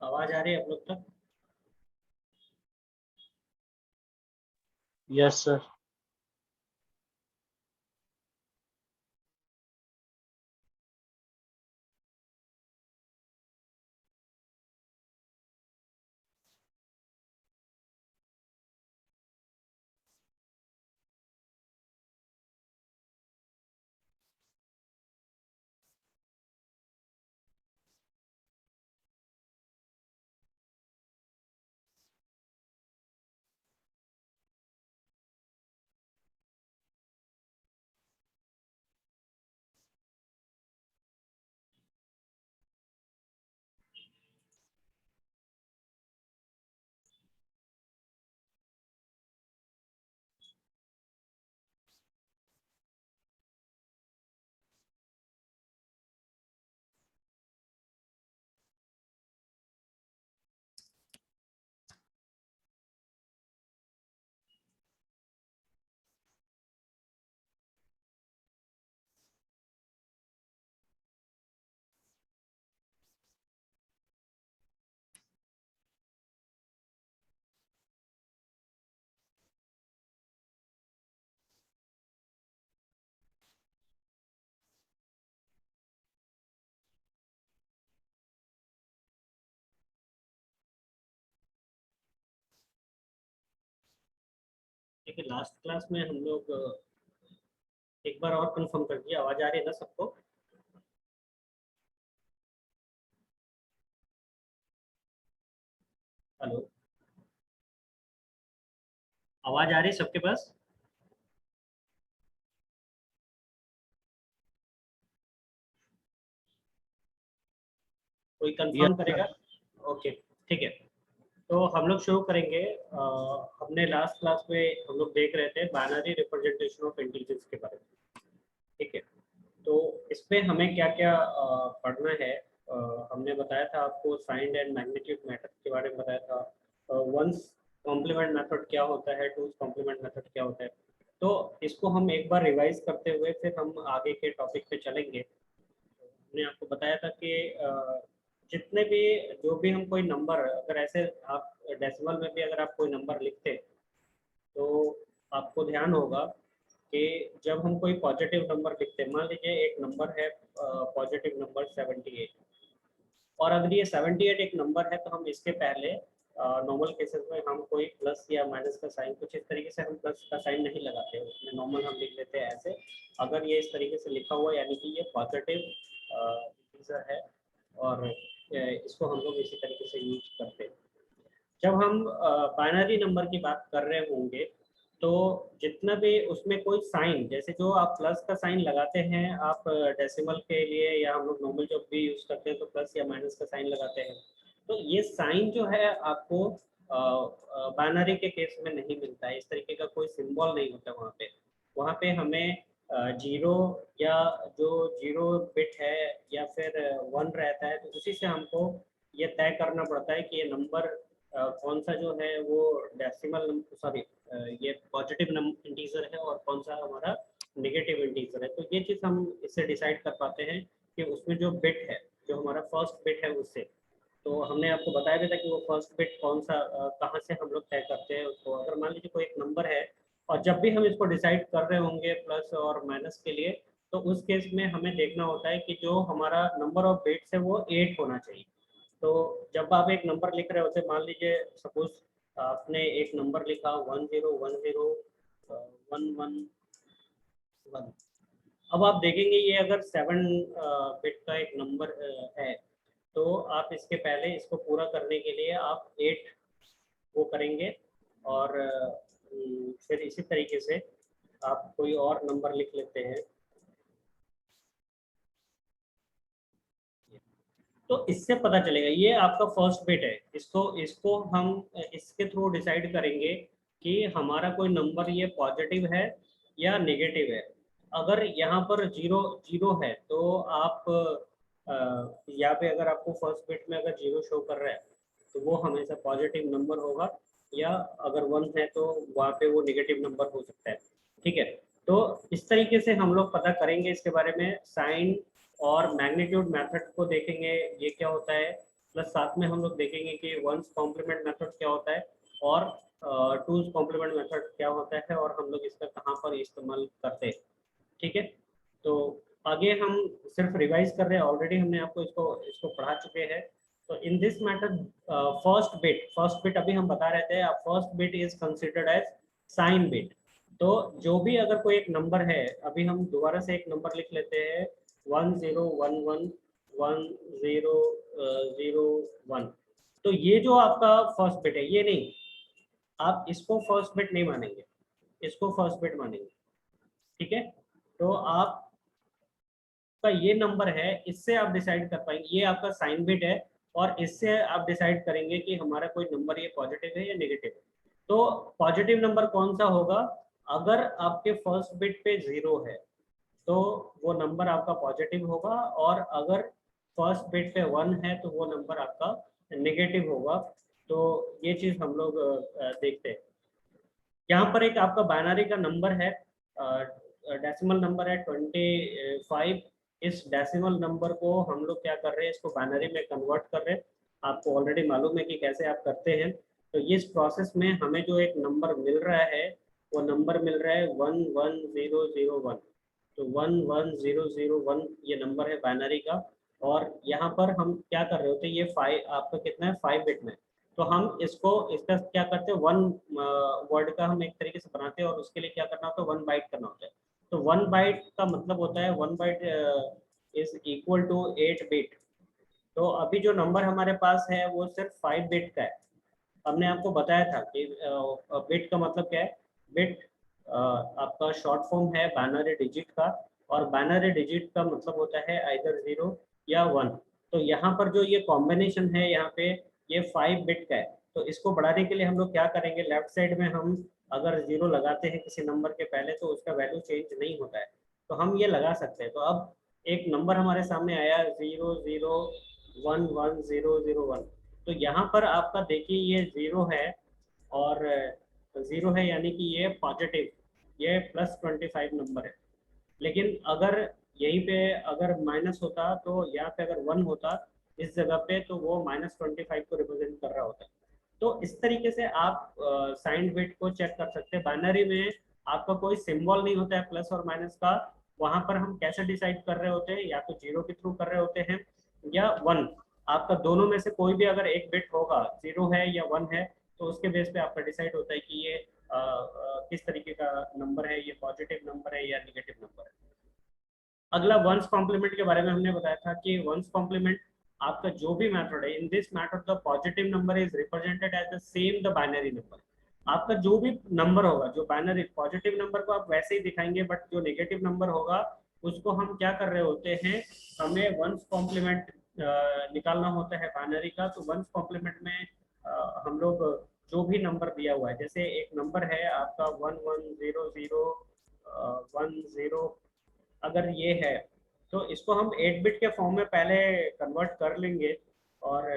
आवाज आ रही है आप लोग तक? Yes sir. देखिए लास्ट क्लास में हम लोग एक बार और कंफर्म कर दिया। आवाज आ रही है ना सबको? हेलो, आवाज आ रही है सबके पास? कोई यस कंफर्म सर। करेगा? ओके, ठीक है। तो हम लोग शुरू करेंगे। हमने लास्ट क्लास में हम लोग देख रहे थे बाइनरी रिप्रेजेंटेशन ऑफ इंटीजर्स के बारे में। ठीक है, तो इसमें हमें क्या क्या पढ़ना है। हमने बताया था आपको साइन एंड मैग्नीट्यूड मेथड के बारे में बताया था। वंस कॉम्प्लीमेंट मेथड क्या होता है, टूज कॉम्प्लीमेंट मेथड क्या होता है। तो इसको हम एक बार रिवाइज करते हुए फिर हम आगे के टॉपिक पे चलेंगे। हमने आपको बताया था कि जितने भी जो भी हम कोई नंबर, अगर ऐसे आप डेसिमल में भी अगर आप कोई नंबर लिखते तो आपको ध्यान होगा कि जब हम कोई पॉजिटिव नंबर लिखते हैं, मान लीजिए एक नंबर है पॉजिटिव नंबर 78, और अगर ये 78 एक नंबर है तो हम इसके पहले नॉर्मल केसेस में हम कोई प्लस या माइनस का साइन, कुछ इस तरीके से हम प्लस का साइन नहीं लगाते, उसमें नॉर्मल हम लिख लेते हैं ऐसे। अगर ये इस तरीके से लिखा हुआ यानी कि ये पॉजिटिव इंटीजर है, और इसको हम लोग इसी तरीके से यूज करते हैं। जब हम बाइनरी नंबर की बात कर रहे होंगे तो जितना भी उसमें कोई साइन, जैसे जो आप प्लस का साइन लगाते हैं आप डेसिमल के लिए, या हम लोग नॉर्मल जो भी यूज करते हैं तो प्लस या माइनस का साइन लगाते हैं, तो ये साइन जो है आपको बाइनरी के केस में नहीं मिलता है। इस तरीके का कोई सिंबल नहीं होता वहाँ पे। वहाँ पे हमें जीरो, या जो जीरो बिट है, या फिर वन रहता है, तो उसी से हमको ये तय करना पड़ता है कि ये नंबर कौन सा जो है वो डेसिमल, सॉरी, ये पॉजिटिव इंटीजर है और कौन सा हमारा नेगेटिव इंटीजर है। तो ये चीज़ हम इससे डिसाइड कर पाते हैं कि उसमें जो बिट है, जो हमारा फर्स्ट बिट है उससे। तो हमने आपको बताया भी था कि वो फर्स्ट बिट कौन सा कहाँ से हम लोग तय करते हैं उसको। अगर मान लीजिए कोई एक नंबर है और जब भी हम इसको डिसाइड कर रहे होंगे प्लस और माइनस के लिए, तो उस केस में हमें देखना होता है कि जो हमारा नंबर ऑफ बिट्स है वो 8 होना चाहिए। तो जब आप एक नंबर लिख रहे होते, मान लीजिए सपोज आपने एक नंबर लिखा 10101111। अब आप देखेंगे ये अगर 7 बिट का एक नंबर है, तो आप इसके पहले इसको पूरा करने के लिए आप 8 वो करेंगे, और फिर इसी तरीके से आप कोई और नंबर लिख लेते हैं। तो इससे पता चलेगा ये आपका फर्स्ट बिट है। इसको इसको हम इसके थ्रू डिसाइड करेंगे कि हमारा कोई नंबर ये पॉजिटिव है या नेगेटिव है। अगर यहाँ पर जीरो जीरो है तो आप यहाँ पे अगर आपको फर्स्ट बिट में अगर जीरो शो कर रहा है तो वो हमेशा पॉजिटिव नंबर होगा, या अगर 1 है तो वहाँ पे वो नेगेटिव नंबर हो सकता है। ठीक है, तो इस तरीके से हम लोग पता करेंगे इसके बारे में। साइन और मैग्नीट्यूड मेथड को देखेंगे ये क्या होता है, प्लस साथ में हम लोग देखेंगे कि वंस कॉम्प्लीमेंट मेथड क्या होता है और टूज कॉम्प्लीमेंट मेथड क्या होता है, और हम लोग इसका कहाँ पर इस्तेमाल करते हैं। ठीक है, तो आगे हम सिर्फ रिवाइज कर रहे हैं, ऑलरेडी हमने आपको इसको इसको पढ़ा चुके हैं। तो in this method first bit अभी हम बता रहे थे, first bit is considered as sign bit. तो जो भी अगर कोई एक नंबर है, अभी हम दोबारा से एक नंबर लिख लेते हैं 10111001। तो ये जो आपका फर्स्ट बिट है, ये नहीं, आप इसको फर्स्ट बिट नहीं मानेंगे, इसको फर्स्ट बिट मानेंगे। ठीक है, तो आप का ये नंबर है, इससे आप डिसाइड कर पाएंगे, ये आपका साइन बिट है, और इससे आप डिसाइड करेंगे कि हमारा कोई नंबर ये पॉजिटिव है या नेगेटिव है। तो पॉजिटिव नंबर कौन सा होगा, अगर आपके फर्स्ट बिट पे 0 है तो वो नंबर आपका पॉजिटिव होगा, और अगर फर्स्ट बिट पे 1 है तो वो नंबर आपका नेगेटिव होगा। तो ये चीज हम लोग देखते हैं। यहाँ पर एक आपका बाइनरी का नंबर है, डेसिमल नंबर है 25। इस डेसिमल नंबर को हम लोग क्या कर रहे हैं, इसको बाइनरी में कन्वर्ट कर रहे हैं। आपको ऑलरेडी मालूम है कि कैसे आप करते हैं। तो इस प्रोसेस में हमें जो एक नंबर मिल रहा है, वो नंबर मिल रहा है 11001। तो 11001 ये नंबर है बाइनरी का। और यहाँ पर हम क्या कर रहे होते हैं, ये 5 आपका कितना है, 5 बिट में। तो हम इसको इसका क्या करते हैं, 1 वर्ड का हम एक तरीके से बनाते हैं, और उसके लिए क्या करना होता है, 1 बाइट करना होता है। तो 1 बाइट का मतलब होता है 1 byte is equal to 8 bit. तो अभी जो नंबर हमारे पास है वो सिर्फ 5 बिट का है। हमने आपको बताया था कि बिट का मतलब क्या है। बिट आपका शॉर्ट फॉर्म है बाइनरी डिजिट का, और बाइनरी डिजिट का मतलब होता है आइदर 0 या 1। तो यहाँ पर जो ये कॉम्बिनेशन है यहाँ पे, ये 5 बिट का है। तो इसको बढ़ाने के लिए हम लोग क्या करेंगे, लेफ्ट साइड में हम अगर 0 लगाते हैं किसी नंबर के पहले तो उसका वैल्यू चेंज नहीं होता है, तो हम ये लगा सकते हैं। तो अब एक नंबर हमारे सामने आया 0011001। तो यहाँ पर आपका देखिए ये 0 है, और 0 है यानी कि ये पॉजिटिव, ये +25 नंबर है। लेकिन अगर यहीं पे अगर माइनस होता, तो यहाँ पे अगर 1 होता इस जगह पे, तो वो -25 को रिप्रेजेंट कर रहा होता है। तो इस तरीके से आप साइन बिट को चेक कर सकते हैं। बाइनरी में आपका कोई सिंबल नहीं होता है प्लस और माइनस का। वहां पर हम कैसे डिसाइड कर रहे होते हैं, या तो 0 के थ्रू कर रहे होते हैं या 1। आपका दोनों में से कोई भी अगर एक बिट होगा, 0 है या 1 है, तो उसके बेस पे आपका डिसाइड होता है कि ये किस तरीके का नंबर है, ये पॉजिटिव नंबर है या निगेटिव नंबर है। अगला वंस कॉम्प्लीमेंट के बारे में हमने बताया था कि वंस कॉम्प्लीमेंट आपका जो भी मेथड है, in this method the positive number is represented as the same the binary number. आपका जो भी नंबर होगा, जो बाइनरी पॉजिटिव नंबर को आप वैसे ही दिखाएंगे, बट जो नेगेटिव नंबर होगा उसको हम क्या कर रहे होते हैं, हमें वंस कॉम्प्लीमेंट निकालना होता है बाइनरी का। तो वंस कॉम्प्लीमेंट में हम लोग जो भी नंबर दिया हुआ है, जैसे एक नंबर है आपका 110010, अगर ये है तो इसको हम 8 बिट के फॉर्म में पहले कन्वर्ट कर लेंगे, और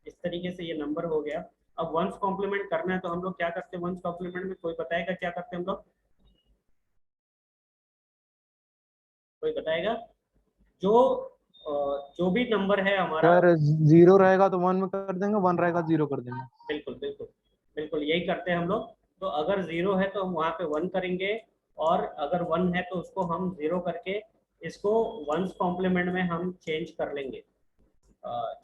इस तरीके से ये नंबर हो गया। अब वंस कॉम्प्लीमेंट करना है तो हम लोग क्या करते हैं, वंस कॉम्प्लीमेंट में कोई बताएगा क्या करते हैं हम लोग, कोई बताएगा। जो जो भी नंबर है हमारा, सर 0 रहेगा तो 1 में कर देंगे, 1 रहेगा 0 कर देंगे। बिल्कुल बिल्कुल बिल्कुल यही करते हैं हम लोग। तो अगर जीरो है तो हम वहाँ पे वन करेंगे, और अगर वन है तो उसको हम जीरो करके इसको वंस कॉम्प्लीमेंट में हम चेंज कर लेंगे।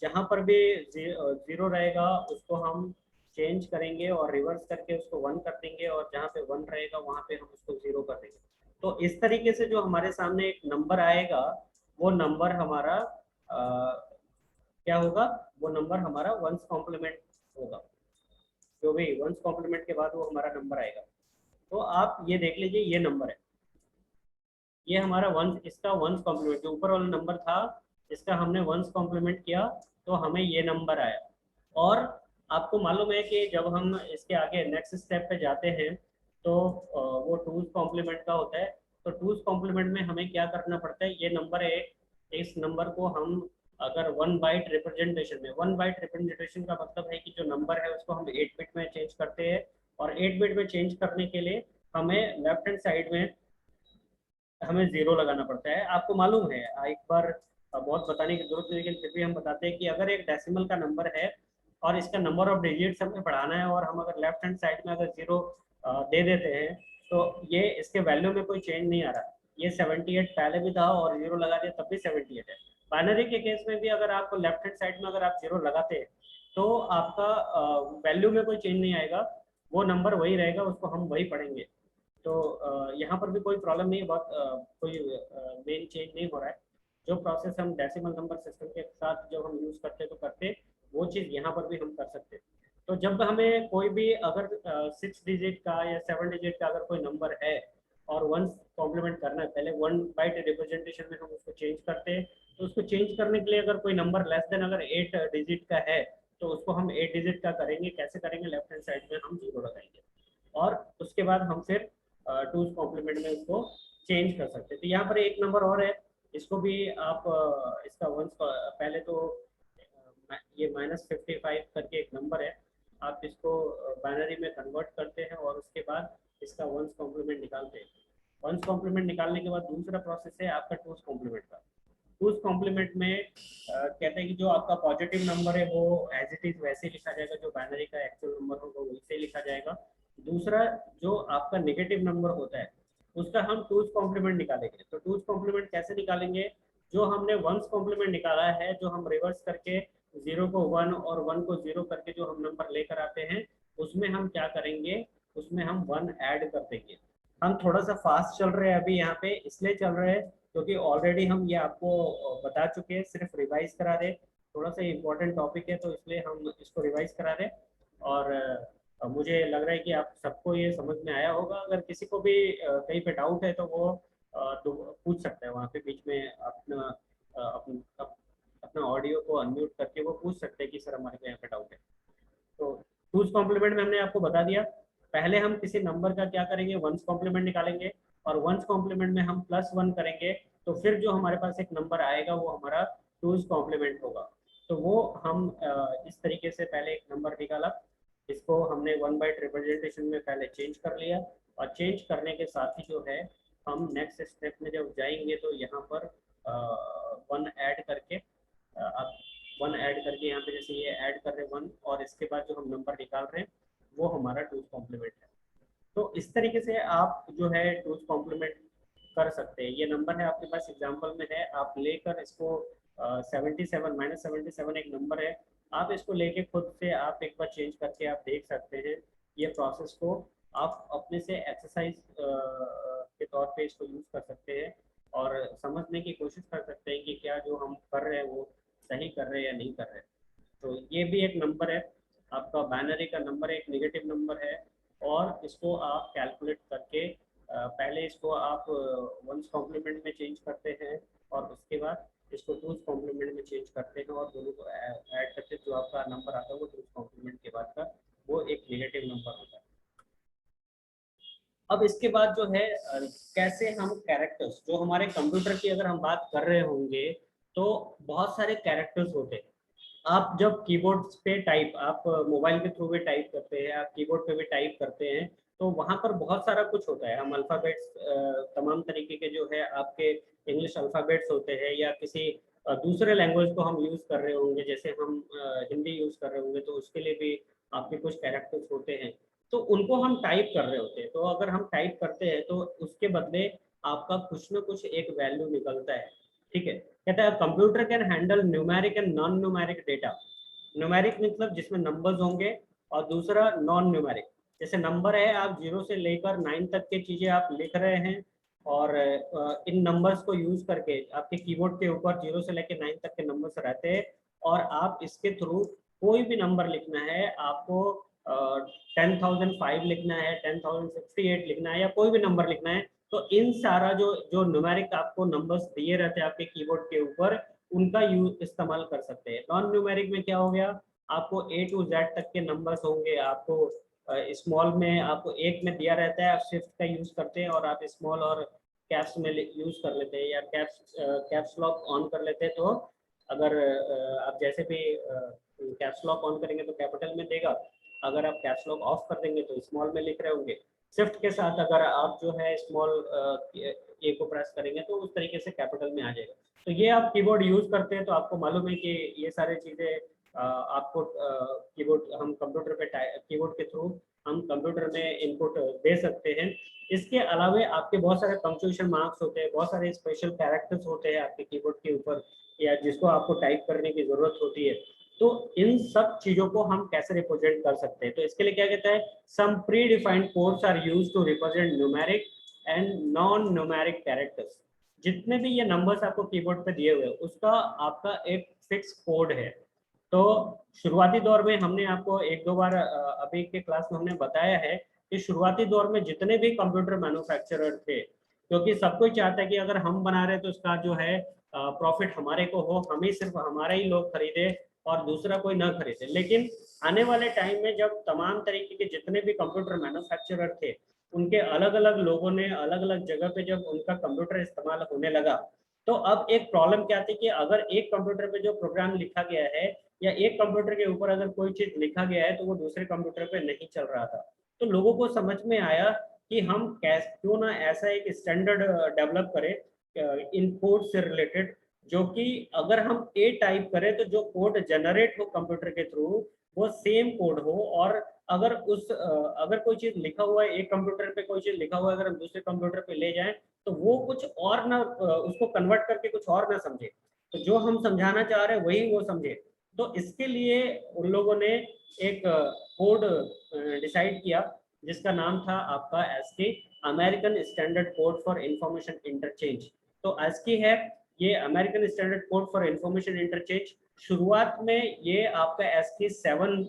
जहाँ पर भी जीरो रहेगा उसको हम चेंज करेंगे और रिवर्स करके उसको वन कर देंगे, और जहाँ पे वन रहेगा वहाँ पे हम उसको जीरो कर देंगे। तो इस तरीके से जो हमारे सामने एक नंबर आएगा, वो नंबर हमारा क्या होगा, वो नंबर हमारा वंस कॉम्प्लीमेंट होगा। जो भी वंस कॉम्प्लीमेंट के बाद वो हमारा नंबर आएगा। तो आप ये देख लीजिए, ये नंबर है, ये हमारा वंस, इसका वंस कॉम्प्लीमेंट जो ऊपर वाला नंबर था, इसका हमने वंस कॉम्प्लीमेंट किया तो हमें ये नंबर आया। और आपको मालूम है कि जब हम इसके आगे नेक्स्ट स्टेप पे जाते हैं तो वो टूज कॉम्प्लीमेंट का होता है। तो टूज कॉम्प्लीमेंट में हमें क्या करना पड़ता है, ये नंबर है, इस नंबर को हम अगर वन बाइट रिप्रेजेंटेशन में, वन बाइट रिप्रेजेंटेशन का मतलब है कि जो नंबर है उसको हम 8 बिट में चेंज करते हैं, और 8 बिट में चेंज करने के लिए हमें लेफ्ट हैंड साइड में हमें जीरो लगाना पड़ता है। आपको मालूम है, एक बार बहुत बताने की जरूरत नहीं, लेकिन फिर भी हम बताते हैं कि अगर एक डेसिमल का नंबर है और इसका नंबर ऑफ डिजिट्स हमें बढ़ाना है, और हम अगर लेफ्ट हैंड साइड में अगर जीरो दे देते हैं, तो ये इसके वैल्यू में कोई चेंज नहीं आ रहा। ये 78 पहले भी था और जीरो लगा दिया तब भी 78 है। बाइनरी के केस में भी अगर आप लेफ्ट हैंड साइड में अगर आप जीरो लगाते हैं तो आपका वैल्यू में कोई चेंज नहीं आएगा, वो नंबर वही रहेगा, उसको हम वही पढ़ेंगे। तो यहाँ पर भी कोई प्रॉब्लम नहीं है, बहुत कोई मेन चेंज नहीं हो रहा है। जो प्रोसेस हम डेसिमल नंबर सिस्टम के साथ जब हम यूज करते तो करते, वो चीज़ यहाँ पर भी हम कर सकते हैं। तो जब हमें कोई भी अगर 6 डिजिट का या 7 डिजिट का अगर कोई नंबर है और वंस कॉम्प्लीमेंट करना है, पहले वन बाइट रिप्रेजेंटेशन में हम उसको चेंज करते हैं। तो उसको चेंज करने के लिए अगर कोई नंबर लेस देन अगर 8 डिजिट का है, तो उसको हम 8 डिजिट का करेंगे। कैसे करेंगे, लेफ्ट हैंड साइड में हम जीरो लगाएंगे, और उसके बाद हम फिर टूज कॉम्प्लीमेंट में उसको चेंज कर सकते हैं। तो यहाँ पर एक नंबर और है, इसको भी आप इसका वंस पहले तो ये -55 करके एक नंबर है, आप इसको बाइनरी में कन्वर्ट करते हैं और उसके बाद इसका वंस कॉम्प्लीमेंट निकालते हैं। वंस कॉम्प्लीमेंट निकालने के बाद दूसरा प्रोसेस है आपका टूज कॉम्प्लीमेंट का। टूज कॉम्प्लीमेंट में कहते हैं कि जो आपका पॉजिटिव नंबर है वो एज इट इज वैसे लिखा जाएगा, जो बाइनरी का एक्चुअल नंबर होगा वैसे लिखा जाएगा। दूसरा, जो आपका नेगेटिव नंबर होता है उसका हम टूज कॉम्प्लीमेंट निकालेंगे। तो टूज कॉम्प्लीमेंट कैसे निकालेंगे, जो हमने वंस कॉम्प्लीमेंट निकाला है, जो हम रिवर्स करके जीरो को वन और वन को जीरो करके जो हम नंबर लेकर आते हैं, उसमें हम क्या करेंगे, उसमें हम वन ऐड कर देंगे। हम थोड़ा सा फास्ट चल रहे हैं अभी यहाँ पे, इसलिए चल रहे हैं क्योंकि ऑलरेडी हम ये आपको बता चुके हैं, सिर्फ रिवाइज करा रहे। थोड़ा सा इम्पोर्टेंट टॉपिक है तो इसलिए हम इसको रिवाइज करा रहे। और मुझे लग रहा है कि आप सबको ये समझ में आया होगा। अगर किसी को भी कहीं पे डाउट है तो वो तो पूछ सकता है वहाँ पे बीच में अपना अपना ऑडियो को अनम्यूट करके वो पूछ सकते हैं कि सर हमारे को यहाँ पे डाउट है। तो टूज कॉम्प्लीमेंट में हमने आपको बता दिया। पहले हम किसी नंबर का क्या करेंगे, वंस कॉम्प्लीमेंट निकालेंगे, और वंस कॉम्प्लीमेंट में हम +1 करेंगे, तो फिर जो हमारे पास एक नंबर आएगा वो हमारा टूज कॉम्प्लीमेंट होगा। तो वो हम इस तरीके से पहले एक नंबर निकाला, इसको हमने वन बाइट रिप्रेजेंटेशन में पहले चेंज कर लिया, और चेंज करने के साथ ही जो है हम नेक्स्ट स्टेप में जब जाएंगे तो यहाँ पर वन ऐड करके आप वन ऐड करके यहाँ पे जैसे ये ऐड कर रहे हैं वन, और इसके बाद जो हम नंबर निकाल रहे हैं वो हमारा टूज कॉम्प्लीमेंट है। तो इस तरीके से आप जो है टूज कॉम्प्लीमेंट कर सकते हैं। ये नंबर है आपके पास एग्जाम्पल में है, आप लेकर इसको 77 -77 एक नंबर है, आप इसको लेके खुद से आप एक बार चेंज करके आप देख सकते हैं। ये प्रोसेस को आप अपने से एक्सरसाइज के तौर पे इसको यूज कर सकते हैं, और समझने की कोशिश कर सकते हैं कि क्या जो हम कर रहे हैं वो सही कर रहे हैं या नहीं कर रहे। तो ये भी एक नंबर है, आपका बाइनरी का नंबर एक नेगेटिव नंबर है, और इसको आप कैलकुलेट करके पहले इसको आप वंस कॉम्प्लीमेंट में चेंज करते हैं, और उसके बाद इसको टूज कॉम्प्लीमेंट में चेंज करते हैं, और दोनों को ऐड करके जो आपका नंबर आता है वो टूज कॉम्प्लीमेंट के बाद का वो एक नेगेटिव नंबर होता है। अब इसके बाद जो है कैसे हम कैरेक्टर्स, जो हमारे कंप्यूटर की अगर हम बात कर रहे होंगे तो बहुत सारे कैरेक्टर्स होते हैं। आप जब कीबोर्ड पे टाइप, आप मोबाइल के थ्रू भी टाइप करते हैं, आप कीबोर्ड पे भी टाइप करते हैं, तो वहाँ पर बहुत सारा कुछ होता है। हम अल्फ़ाबेट्स तमाम तरीके के जो है आपके इंग्लिश अल्फ़ाबेट्स होते हैं, या किसी दूसरे लैंग्वेज को हम यूज़ कर रहे होंगे, जैसे हम हिंदी यूज़ कर रहे होंगे, तो उसके लिए भी आपके कुछ कैरेक्टर्स होते हैं, तो उनको हम टाइप कर रहे होते हैं। तो अगर हम टाइप करते हैं तो उसके बदले आपका कुछ ना कुछ एक वैल्यू निकलता है, ठीक है। कहता है computer can handle numeric and non numeric data. Numeric मतलब जिसमें नंबर्स होंगे, और दूसरा नॉन न्यूमेरिक, जैसे नंबर है, आप 0 से लेकर 9 तक की चीज़ें आप लिख रहे हैं, और इन नंबर्स को यूज करके आपके कीबोर्ड के ऊपर 0 से लेकर 9 तक के नंबर्स रहते हैं, और आप इसके थ्रू कोई भी नंबर लिखना है, आपको 10,005 लिखना है, 10,068 लिखना है, या कोई भी नंबर लिखना है, तो इन सारा जो जो न्यूमेरिक आपको नंबर्स दिए रहते हैं आपके कीबोर्ड के ऊपर, उनका यूज इस्तेमाल कर सकते हैं। नॉन न्यूमेरिक में क्या हो गया, आपको A to Z तक के नंबर्स होंगे, आपको स्मॉल में आपको एक में दिया रहता है, आप शिफ्ट का यूज करते हैं और आप स्मॉल और कैप्स में यूज कर लेते हैं, या कैप्स लॉक ऑन कर लेते हैं। तो अगर आप जैसे भी कैप्स लॉक ऑन करेंगे तो कैपिटल में देगा, अगर आप कैप्स लॉक ऑफ कर देंगे तो स्मॉल में लिख रहे होंगे। शिफ्ट के साथ अगर आप जो है स्मॉल ए को प्रेस करेंगे तो उस तरीके से कैपिटल में आ जाएगा। तो ये आप कीबोर्ड यूज करते हैं तो आपको मालूम है कि ये सारी चीज़ें आपको कीबोर्ड हम कंप्यूटर पे कीबोर्ड के थ्रू हम कंप्यूटर में इनपुट दे सकते हैं। इसके अलावा आपके बहुत सारे पंक्चुएशन मार्क्स होते हैं, बहुत सारे स्पेशल कैरेक्टर्स होते हैं आपके कीबोर्ड के ऊपर, या जिसको आपको टाइप करने की जरूरत होती है। तो इन सब चीजों को हम कैसे रिप्रेजेंट कर सकते हैं, तो इसके लिए क्या कहता है, some predefined codes are used to represent numeric and non numeric characters. जितने भी ये नंबर्स आपको कीबोर्ड पे दिए हुए हैं उसका आपका एक फिक्स कोड है। तो शुरुआती दौर में हमने आपको एक दो बार अभी के क्लास में हमने बताया है कि शुरुआती दौर में जितने भी कंप्यूटर मैन्युफैक्चरर थे, क्योंकि सब कोई चाहता है कि अगर हम बना रहे हैं तो उसका जो है प्रॉफिट हमारे को हो, हमें सिर्फ हमारा ही लोग खरीदे और दूसरा कोई ना खरीदे। लेकिन आने वाले टाइम में जब तमाम तरीके के जितने भी कंप्यूटर मैन्युफैक्चरर थे, उनके अलग अलग लोगों ने अलग अलग जगह पे जब उनका कंप्यूटर इस्तेमाल होने लगा, तो अब एक प्रॉब्लम क्या थी कि अगर एक कंप्यूटर पे जो प्रोग्राम लिखा गया है, या एक कंप्यूटर के ऊपर अगर कोई चीज लिखा गया है, तो वो दूसरे कंप्यूटर पे नहीं चल रहा था। तो लोगों को समझ में आया कि हम क्यों ना ऐसा एक स्टैंडर्ड डेवलप करें इन कोड से रिलेटेड, जो कि अगर हम ए टाइप करें तो जो कोड जनरेट हो कंप्यूटर के थ्रू वो सेम कोड हो, और अगर अगर कोई चीज लिखा हुआ है एक कंप्यूटर पे, कोई चीज लिखा हुआ है अगर हम दूसरे कंप्यूटर पे ले जाएं, तो वो कुछ और ना उसको कन्वर्ट करके कुछ और ना समझे, तो जो हम समझाना चाह रहे हैं वही वो समझे। तो इसके लिए उन लोगों ने एक कोड डिसाइड किया जिसका नाम था आपका ASCII, American standard code for information interchange. तो एस्की है ये American standard code for information interchange. शुरुआत में ये आपका एस्की 7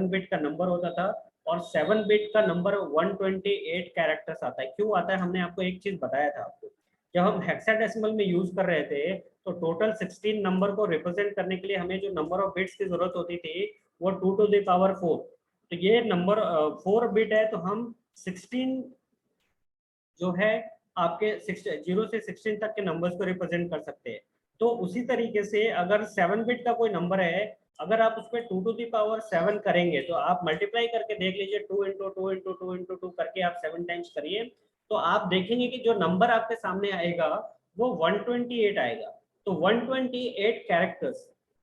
बिट का नंबर होता था, और 7 बिट का नंबर 128 कैरेक्टर्स आता है। क्यों आता है, हमने आपको एक चीज बताया था आपको, जब हम हेक्साडेसिमल में यूज कर रहे थे तो टोटल 16 नंबर को रिप्रेजेंट करने के लिए हमें जो नंबर ऑफ बिट्स की जरूरत होती थी वो 2 to the power 4। तो ये नंबर 4 बिट है, तो हम 16 जो है आपके 0 से 16 तक के नंबर्स को रिप्रेजेंट कर सकते हैं। तो उसी तरीके से अगर 7 बिट का कोई नंबर है, अगर आप उस पर 2 to the power 7 करेंगे, तो आप मल्टीप्लाई करके देख लीजिए, 2 into 2 into 2 into 2 करके आप 7 टाइम्स करिए, तो आप देखेंगे कि जो नंबर आपके सामने आएगा वो 128 आएगा। तो 128 कैरेक्टर्स,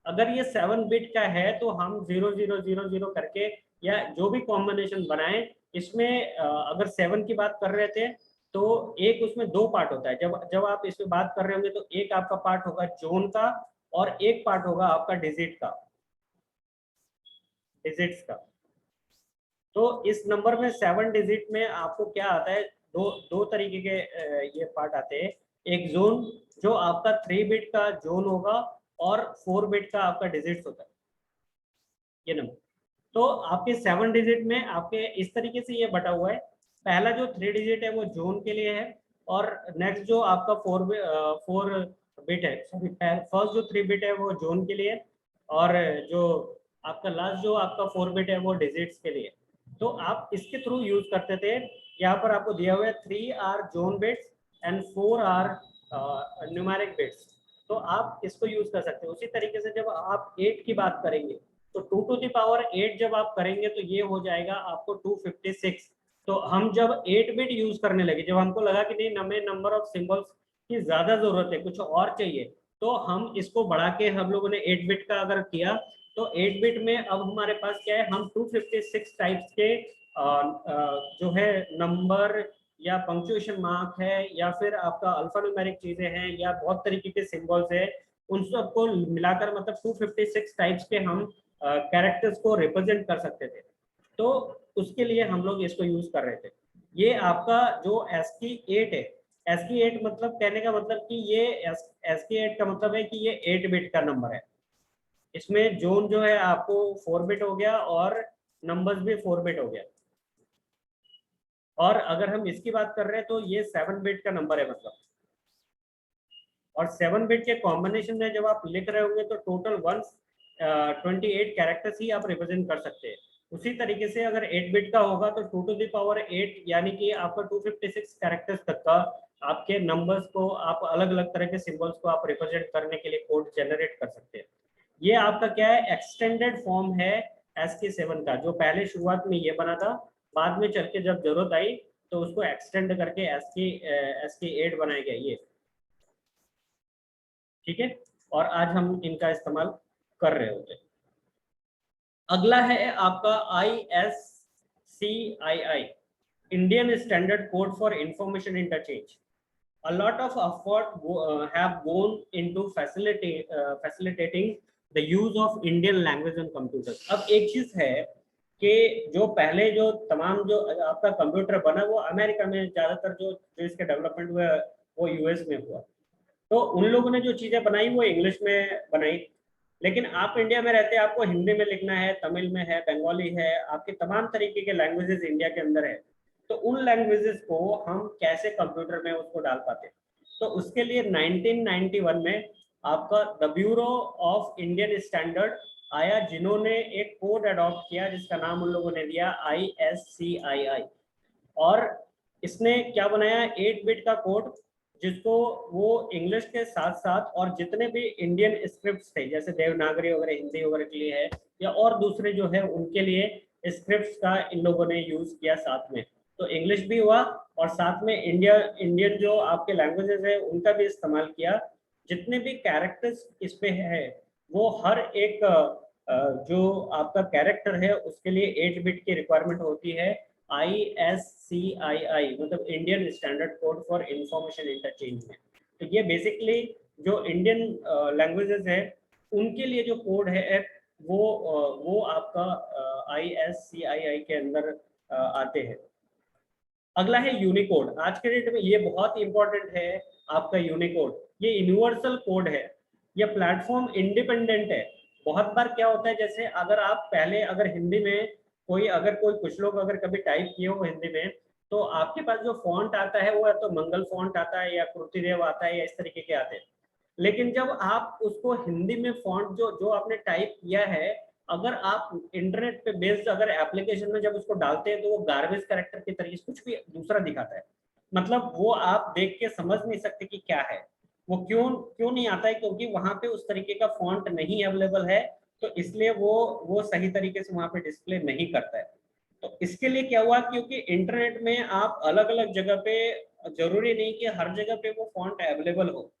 अगर ये 7 बिट का है तो हम 0000 करके या जो भी कॉम्बिनेशन बनाएं, इसमें अगर 7 की बात कर रहे थे तो एक उसमें 2 पार्ट होता है। जब जब आप इसमें बात कर रहे होंगे तो एक आपका पार्ट होगा जोन का, और एक पार्ट होगा आपका डिजिट्स का। तो इस नंबर में 7 डिजिट में आपको क्या आता है, दो दो तरीके के ये पार्ट आते हैं। एक जोन जो आपका 3 बिट का जोन होगा, और 4 बिट का आपका डिजिट्स होता है ये नंबर। तो आपके 7 डिजिट में आपके इस तरीके से ये बटा हुआ है। पहला जो 3 डिजिट है वो जोन के लिए है, और नेक्स्ट जो आपका 4 बिट है, सॉरी फर्स्ट जो 3 बिट है वो जोन के लिए, और जो आपका लास्ट जो आपका 4 बिट है वो डिजिट्स के लिए। तो आप इसके थ्रू यूज करते थे। यहाँ पर आपको दिया हुआ है 3 are zone bits and 4 are numeric bits. तो आप इसको यूज कर सकते हो। उसी तरीके से जब आप 8 की बात करेंगे तो 2 to the power 8 जब आप करेंगे तो ये हो जाएगा आपको 256। तो हम जब 8 बिट यूज करने लगे, जब हमको लगा कि नहीं हमें नंबर ऑफ सिंबल्स कि ज्यादा जरूरत है, कुछ और चाहिए, तो हम इसको बढ़ा के हम लोगों ने 8 बिट का अगर किया, तो 8 बिट में अब हमारे पास क्या है, हम 256 टाइप्स के जो है नंबर या पंक्चुएशन मार्क है या फिर आपका अल्फान्यूमेरिक चीजें हैं या बहुत तरीके के सिंबल्स है, उन सबको मिलाकर मतलब 256 टाइप्स के हम कैरेक्टर्स को रिप्रेजेंट कर सकते थे। तो उसके लिए हम लोग इसको यूज कर रहे थे। ये आपका जो ASCII 8 है, ASCII 8 मतलब कहने का मतलब कि ये ASCII 8 का मतलब है कि ये 8 बिट का नंबर है। इसमें जोन जो है आपको 4 बिट हो गया और नंबर्स भी 4 बिट हो गया। और अगर हम इसकी बात कर रहे हैं तो ये 7 बिट का नंबर है मतलब, और 7 बिट के कॉम्बिनेशन में जब आप लिख रहे होंगे तो टोटल 128 कैरेक्टर्स ही आप रिप्रेजेंट कर सकते हैं। उसी तरीके से अगर 8 बिट का होगा तो 2 टू द पावर 8 यानी कि आपका 256 कैरेक्टर्स तक का आपके नंबर्स को आप अलग अलग तरह के सिंबल्स को आप रिप्रेजेंट करने के लिए कोड जनरेट कर सकते हैं। ये आपका क्या है, एक्सटेंडेड फॉर्म है ASCII 7 का, जो पहले शुरुआत में ये बना था, बाद में चल के जब जरूरत आई तो उसको एक्सटेंड करके ASCII 8 बनाया गया ये। ठीक है, और आज हम इनका इस्तेमाल कर रहे होते हैं। अगला है आपका ISCII, Indian standard code for information interchange. A lot of effort have gone into facilitating the use of Indian language on computers. अब एक चीज है कि जो पहले जो तमाम जो आपका कंप्यूटर बना वो अमेरिका में ज्यादातर जो इसके डेवलपमेंट हुआ वो US में हुआ, तो उन लोगों ने जो चीजें बनाई वो इंग्लिश में बनाई। लेकिन आप इंडिया में रहते हैं, आपको हिंदी में लिखना है, तमिल में है, बंगाली है, आपके तमाम तरीके के लैंग्वेजेस इंडिया के अंदर है। तो उन लैंग्वेजेस को हम कैसे कंप्यूटर में उसको डाल पाते, तो उसके लिए 1991 में आपका the bureau of Indian standard आया, जिन्होंने एक कोड अडॉप्ट किया जिसका नाम उन लोगों ने दिया ISCII। और इसने क्या बनाया, 8 बिट का कोड, जिसको वो इंग्लिश के साथ साथ और जितने भी इंडियन स्क्रिप्ट्स थे जैसे देवनागरी वगैरह हिंदी वगैरह के लिए है या और दूसरे जो है उनके लिए स्क्रिप्ट्स का इन लोगों ने यूज किया साथ में। तो इंग्लिश भी हुआ और साथ में इंडियन जो आपके लैंग्वेजेस है उनका भी इस्तेमाल किया। जितने भी कैरेक्टर्स इस पे है वो हर एक जो आपका कैरेक्टर है उसके लिए 8 बिट की रिक्वायरमेंट होती है। ISCII मतलब Indian standard code for information interchange में। तो ये बेसिकली जो इंडियन लैंग्वेजेस है उनके लिए जो कोड है वो आपका ISCII के अंदर आते हैं। अगला है यूनिकोड। आज के डेट में ये बहुत इंपॉर्टेंट है आपका यूनिकोड। ये यूनिवर्सल कोड है, ये प्लेटफॉर्म इंडिपेंडेंट है। बहुत बार क्या होता है, जैसे अगर आप पहले अगर हिंदी में कोई कुछ लोग अगर कभी टाइप किए हो हिंदी में, तो आपके पास जो फॉन्ट आता है वो या तो मंगल फॉन्ट आता है या कृतिदेव आता है या इस तरीके के आते हैं। लेकिन जब आप उसको हिंदी में फॉन्ट जो आपने टाइप किया है, अगर आप इंटरनेट पे बेस्ड अगर एप्लीकेशन में जब उसको डालते हैं तो वो गार्बेज कैरेक्टर के तरीके से कुछ भी दूसरा दिखाता है। मतलब वो आप देख के समझ नहीं सकते कि क्या है वो, क्यों नहीं आता है, क्योंकि वहां पे उस तरीके का फॉन्ट नहीं अवेलेबल है, तो इसलिए वो सही तरीके से वहां पे डिस्प्ले नहीं करता है। तो इसके लिए क्या हुआ, क्योंकि इंटरनेट में आप अलग अलग जगह पे, जरूरी नहीं कि हर जगह पे वो फॉन्ट अवेलेबल हो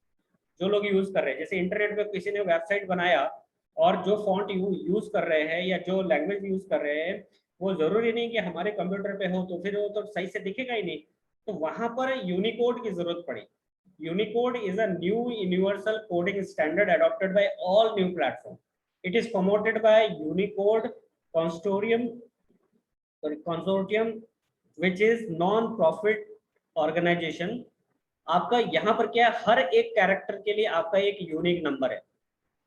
जो लोग यूज कर रहे हैं। जैसे इंटरनेट पे किसी ने वेबसाइट बनाया और जो फॉन्ट यूज कर रहे हैं या जो लैंग्वेज यूज कर रहे हैं वो जरूरी नहीं कि हमारे कंप्यूटर पे हो, तो फिर वो तो सही से दिखेगा ही नहीं। तो वहां पर यूनिकोड की जरूरत पड़ी। Unicode is a new universal coding standard adopted by all new platform. It is promoted by Unicode consortium which is non-profit organization. आपका यहाँ पर क्या है, हर एक कैरेक्टर के लिए आपका एक यूनिक नंबर है,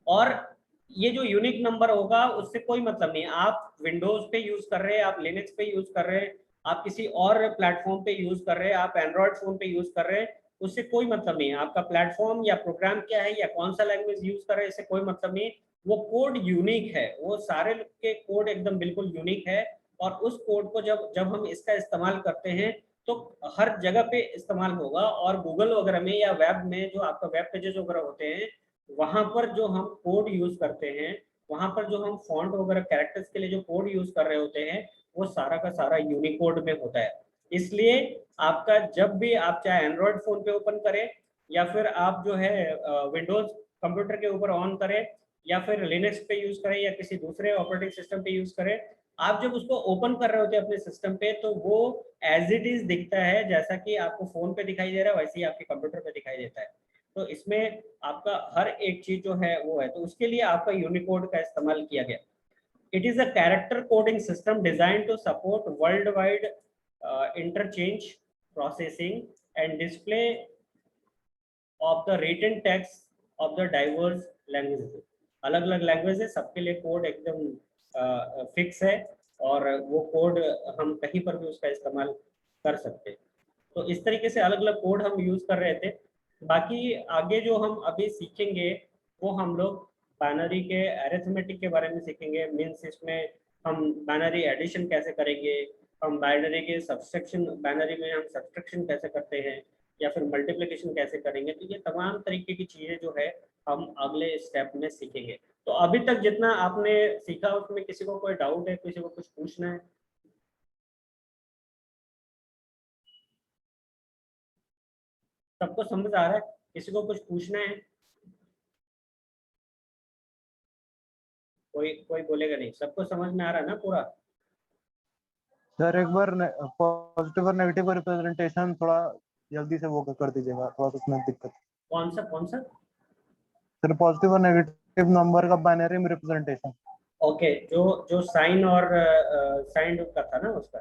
और ये जो यूनिक नंबर होगा उससे कोई मतलब नहीं, आप विंडोज पे यूज कर रहे हैं, आप लिनक्स पे यूज कर रहे हैं, आप किसी और प्लेटफॉर्म पे यूज कर रहे हैं, आप एंड्रॉइड फोन पे यूज कर रहे हैं, उससे कोई मतलब नहीं है आपका प्लेटफॉर्म या प्रोग्राम क्या है या कौन सा लैंग्वेज यूज कर रहे हैं, इससे कोई मतलब नहीं। वो कोड यूनिक है, वो सारे के कोड एकदम बिल्कुल यूनिक है, और उस कोड को जब जब हम इसका इस्तेमाल करते हैं तो हर जगह पे इस्तेमाल होगा। और गूगल वगैरह में या वेब में जो आपका वेब पेजेस वगैरह होते हैं वहां पर जो हम कोड यूज करते हैं, वहां पर जो हम फॉन्ट वगैरह कैरेक्टर्स के लिए जो कोड यूज कर रहे होते हैं वो सारा का सारा यूनिकोड में होता है। इसलिए आपका जब भी आप चाहे एंड्रॉइड फोन पे ओपन करें या फिर आप जो है विंडोज कंप्यूटर के ऊपर ऑन करें, या फिर लिनक्स पे यूज करें, या किसी दूसरे ऑपरेटिंग सिस्टम पे यूज करें, आप जब उसको ओपन कर रहे होते हैं अपने सिस्टम पे, तो वो एज इट इज दिखता है, जैसा कि आपको फोन पे दिखाई दे रहा है वैसे ही आपके कंप्यूटर पे दिखाई देता है। तो इसमें आपका हर एक चीज जो है वो है, तो उसके लिए आपका यूनिकोड का इस्तेमाल किया गया। It is a character coding system designed to support worldwide interchange, processing, and display of the written text of the diverse languages। अलग अलग लैंग्वेज है, सबके लिए कोड एकदम फिक्स है, और वो कोड हम कहीं पर भी उसका इस्तेमाल कर सकते हैं। तो इस तरीके से अलग अलग कोड हम यूज कर रहे थे। बाकी आगे जो हम अभी सीखेंगे वो हम लोग बाइनरी के अरिथमेटिक के बारे में सीखेंगे। मीन्स इसमें हम बाइनरी एडिशन कैसे करेंगे, हम बाइनरी के सब्सट्रैक्शन, बाइनरी में हम सब्सट्रैक्शन कैसे करते हैं, या फिर मल्टीप्लिकेशन कैसे करेंगे। तो ये तमाम तरीके की चीजें जो है हम अगले स्टेप में सीखेंगे। तो अभी तक जितना आपने सीखा उसमें किसी को कोई डाउट है, किसी को कुछ पूछना है? सबको समझ आ रहा है? किसी को कुछ पूछना है? कोई कोई बोलेगा नहीं? सबको समझ में आ रहा है ना पूरा? सर एक बार पॉजिटिव और नेगेटिव का रिप्रेजेंटेशन थोड़ा जल्दी से वो कर दीजिएगा, थोड़ा तो उसमें दिक्कत। कौन सा? सर पॉजिटिव और नेगेटिव नंबर का बाइनरी में रिप्रेजेंटेशन। ओके, जो जो साइन और साइन का था ना उसका।